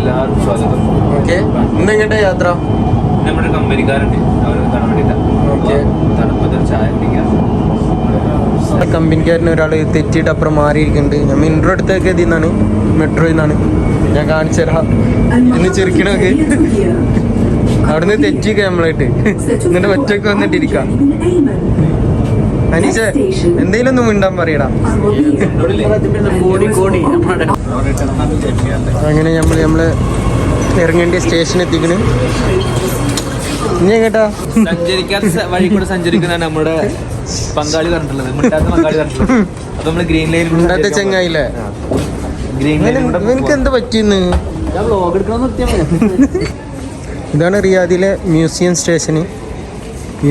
എല്ലാവർക്കും സ്വാഗതം. ഓക്കെ, ഇന്നെങ്ങോട്ടാ യാത്ര? നമ്മുടെ കമ്പനിക്കാരുണ്ട്, അവർ കാണാൻ വേണ്ടിയിട്ടാണ്. ഓക്കെ, തണുപ്പത്തിൽ ചായ കുടിക്കാം. കമ്പനിക്കാരന് ഒരാൾ തെറ്റിയിട്ട് അപ്പുറം മാറിയിരിക്കുന്നുണ്ട്. നമ്മൾ ഇൻട്രോ എടുത്തൊക്കെ ഇതിൽ നിന്നാണ്, മെട്രോയിൽ നിന്നാണ്. ഞാൻ കാണിച്ചു തരാം എന്ന് ചെറുക്കണൊക്കെ. അവിടുന്ന് തെറ്റിക്ക നമ്മളായിട്ട്, എന്നിട്ട് ഒറ്റയ്ക്ക് വന്നിട്ടിരിക്കാം. അനീഷ എന്തെങ്കിലും ഒന്നും മിണ്ടാൻ പറയടാ. അങ്ങനെ നമ്മള് ഇറങ്ങേണ്ട സ്റ്റേഷൻ എത്തിക്കണ്. ഇനി എങ്ങട്ടാ സഞ്ചരിക്കാത്ത വഴി കൂടെ സഞ്ചരിക്കുന്ന നമ്മുടെ പങ്കാളി പറഞ്ഞിട്ടുള്ളത്, മിണ്ടാത്ത പങ്കാളി പറഞ്ഞിട്ടുള്ളത്. അത് നമ്മള് ഗ്രീൻ ലൈൻ മിണ്ടാത്ത ചങ്ങായില്ലേ? Green line. നിനക്ക് എന്താ പറ്റിയെന്ന്? ഇതാണ് റിയാദിലെ മ്യൂസിയം സ്റ്റേഷന്.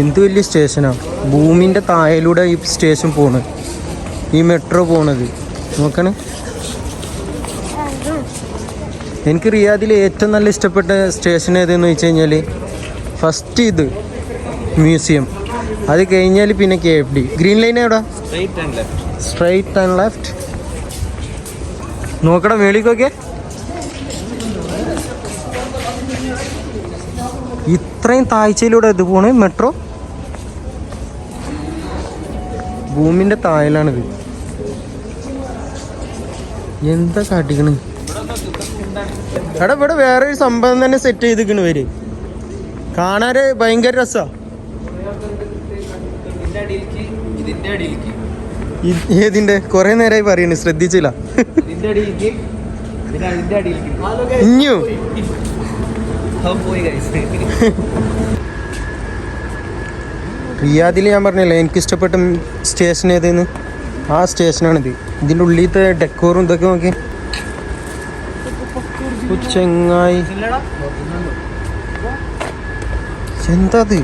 എന്ത് വലിയ സ്റ്റേഷനാണ്! ഭൂമിൻ്റെ താഴയിലൂടെ ഈ സ്റ്റേഷൻ പോണത്, ഈ മെട്രോ പോണത് നോക്കണേ. എനിക്ക് റിയാദിലെ ഏറ്റവും നല്ല ഇഷ്ടപ്പെട്ട സ്റ്റേഷൻ ഏതെന്ന് വെച്ച് കഴിഞ്ഞാൽ ഫസ്റ്റ് ഇത് മ്യൂസിയം, അത് കഴിഞ്ഞാൽ പിന്നെ KFD. ഗ്രീൻ ലൈൻ എവിടെ? Straight and left. നോക്കണം മേളിക്കൊക്കെ. ഇത്രയും താഴ്ചയിലൂടെ ഇത് പോണ് മെട്രോ. ഭൂമിൻ്റെ താഴിലാണിത്. എന്താ കാട്ടിക്കണ്? എടാ ഇവിടെ വേറൊരു സംഭവം തന്നെ സെറ്റ് ചെയ്തിക്കണ് ഇവര്. കാണാന് ഭയങ്കര രസാ. ഏതിന്റെ? കൊറേ നേരമായി പറയുന്നു, ശ്രദ്ധിച്ചില്ല. ഇഞ്ഞു റിയാദിൽ ഞാൻ പറഞ്ഞില്ലേ എനിക്കിഷ്ടപ്പെട്ട സ്റ്റേഷൻ ഏതെന്ന്, ആ സ്റ്റേഷനാണിത്. ഇതിൻ്റെ ഉള്ളിലത്തെ ഡെക്കോറും ഇതൊക്കെ നോക്കി. ചെങ്ങായി എന്താ ഇത്?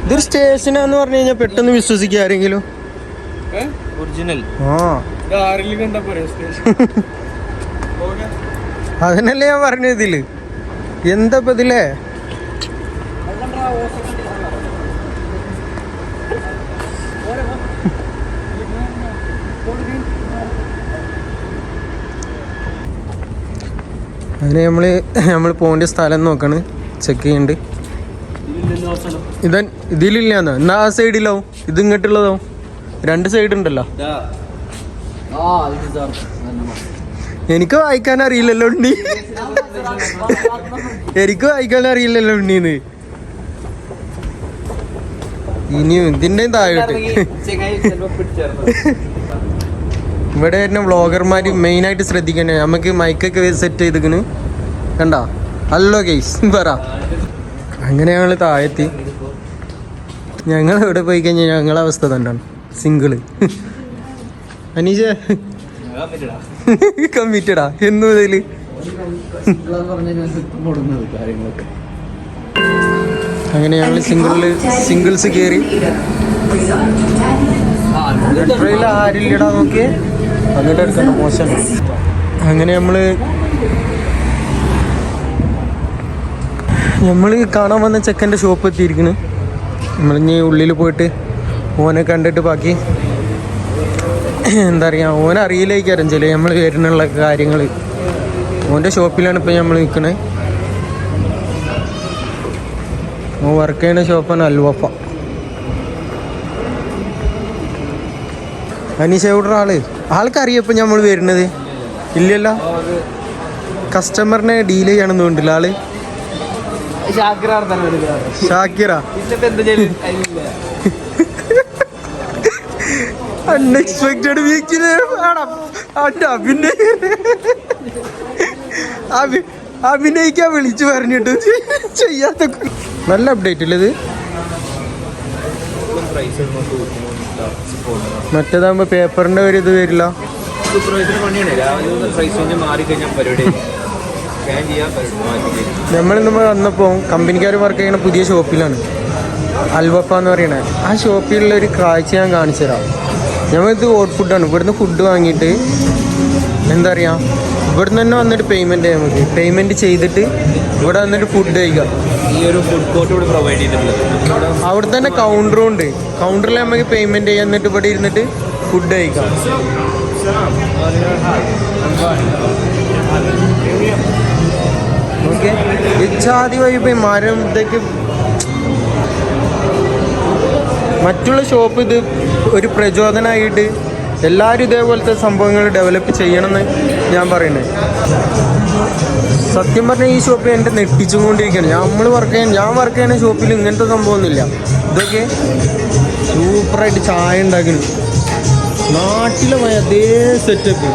ഇതൊരു സ്റ്റേഷനാന്ന് പറഞ്ഞു കഴിഞ്ഞാൽ പെട്ടെന്ന് വിശ്വസിക്കുക ആരെങ്കിലും. അതിനല്ലേ ഞാൻ പറഞ്ഞത്. ഇതില് എന്താ ഇപ്പൊ ഇതിലേ? അതിന് നമ്മൾ പോകേണ്ട സ്ഥലം നോക്കാണ്, ചെക്ക് ചെയ്യുന്നുണ്ട്. ഇതിലില്ലാന്നോ? എന്നാ ആ സൈഡിലാവും, ഇത് ഇങ്ങോട്ടുള്ളതാവും. രണ്ട് സൈഡ് ഉണ്ടല്ലോ. എനിക്ക് വായിക്കാൻ അറിയില്ലല്ലോ ഉണ്ണി, എനിക്ക് വായിക്കാൻ അറിയില്ലല്ലോ ഉണ്ണീന്ന്. ഇനിയും ഇതിൻ്റെ താഴോട്ട്. ഇവിടെ തന്നെ വ്ളോഗർമാർ മെയിനായിട്ട് ശ്രദ്ധിക്കണേ. നമുക്ക് മൈക്കൊക്കെ സെറ്റ് ചെയ്തിക്കണ് കണ്ട. ഹലോ ഗെയ്സ് പറ. അങ്ങനെ ഞങ്ങൾ താഴെത്തി. ഞങ്ങൾ എവിടെ പോയി കഴിഞ്ഞാൽ ഞങ്ങളെ അവസ്ഥ തന്നെയാണ്, സിംഗിള്. അനീഷ കമ്മിറ്റഡാ എന്നു മുതല്? അങ്ങനെ ഞങ്ങൾ സിംഗിൾസ് കയറി. മെട്രോയിൽ ആരില്ലടാ നോക്കിയേ, അങ്ങോട്ട് എടുക്കണ്ട, മോശം. അങ്ങനെ നമ്മൾ കാണാൻ വന്ന ചെക്കൻ്റെ ഷോപ്പ് എത്തിയിരിക്കുന്നു. നമ്മളിനി ഉള്ളിൽ പോയിട്ട് ഓനെ കണ്ടിട്ട് ബാക്കി എന്താ പറയുക, ഓനറിയില്ലേക്കാരം ചില നമ്മൾ വരുന്നുള്ള കാര്യങ്ങൾ. ഓൻ്റെ ഷോപ്പിലാണ് ഇപ്പം നമ്മൾ നിൽക്കണേ. ഓൻ വർക്ക് ചെയ്യുന്ന ഷോപ്പാണ് അൽവഫ. അനീഷ എവിടെ ആൾക്കറിയപ്പോൾ നമ്മൾ വരുന്നത്? ഇല്ലല്ലോ, കസ്റ്റമറിനെ ഡീൽ ചെയ്യണമെന്ന് തോന്നില്ല ആള്. ഷാക്കിറ അൺഎക്സ്പെക്റ്റഡ് വീക്കില് അഭിനയിക്കാൻ വിളിച്ചു പറഞ്ഞിട്ട് ചെയ്യാത്ത നല്ല അപ്ഡേറ്റ് അല്ലേ ഇത്? മറ്റേതാകുമ്പോ പേപ്പറിന്റെ ഒരു ഇത് വരില്ല. നമ്മളിന്ന് വന്നപ്പോൾ കമ്പനിക്കാർ വർക്ക് ചെയ്യുന്ന പുതിയ ഷോപ്പിലാണ്, അൽവഫ എന്ന് പറയണത്. ആ ഷോപ്പിലുള്ള ഒരു കാഴ്ച ഞാൻ കാണിച്ചു തരാം. ഞമ്മളിത് ഹോട്ട് ഫുഡാണ്. ഇവിടുന്ന് ഫുഡ് വാങ്ങിയിട്ട് എന്താ പറയുക, ഇവിടുന്ന് തന്നെ വന്നിട്ട് പേയ്മെൻറ്റ് ചെയ്യാൻ മതി. പേയ്മെൻറ്റ് ചെയ്തിട്ട് ഇവിടെ വന്നിട്ട് ഫുഡ് കഴിക്കാം. ഈ ഒരു ഫുഡ് കോർട്ട് ഇവിടെ പ്രൊവൈഡ് ചെയ്തിട്ടുള്ളത്. അവിടെ തന്നെ കൗണ്ടറും ഉണ്ട്. കൗണ്ടറിൽ നമുക്ക് പേയ്മെൻറ്റ് ചെയ്യാൻ, എന്നിട്ട് ഇവിടെ ഇരുന്നിട്ട് ഫുഡ് കഴിക്കാം. ജാതി വൈബ് മരം ഇതൊക്കെ. മറ്റുള്ള ഷോപ്പ് ഇത് ഒരു പ്രചോദനമായിട്ട് എല്ലാവരും ഇതേപോലത്തെ സംഭവങ്ങൾ ഡെവലപ്പ് ചെയ്യണമെന്ന് ഞാൻ പറയുന്നത്. സത്യം പറഞ്ഞാൽ ഈ ഷോപ്പ് എൻ്റെ നെട്ടിച്ചും കൊണ്ടിരിക്കുകയാണ്. ഞാൻ വർക്ക് ചെയ്യുന്ന ഷോപ്പിൽ ഇങ്ങനത്തെ സംഭവമൊന്നുമില്ല. ഇതൊക്കെ സൂപ്പറായിട്ട് ചായ ഉണ്ടാക്കുന്നു. നാട്ടിലെ അതേ സെറ്റപ്പ്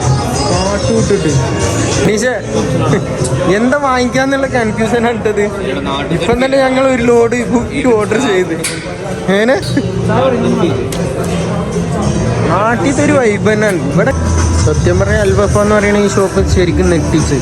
പാട്ട് വിട്ടിട്ട്. നീശേ എന്താ വാങ്ങിക്കാന്നുള്ള കൺഫ്യൂഷനാണ് ഇട്ടത്. ഇപ്പം തന്നെ ഞങ്ങൾ ഒരു ലോഡ് ബുക്ക് ഓർഡർ ചെയ്ത്. ഏനെ നാട്ടിലത്തെ ഒരു വൈബ് തന്നെയാണ് ഇവിടെ. സത്യം പറഞ്ഞാൽ അൽബഫ എന്ന് പറയുന്ന ഈ ഷോപ്പ് ശരിക്കും നെട്ടിച്ച്.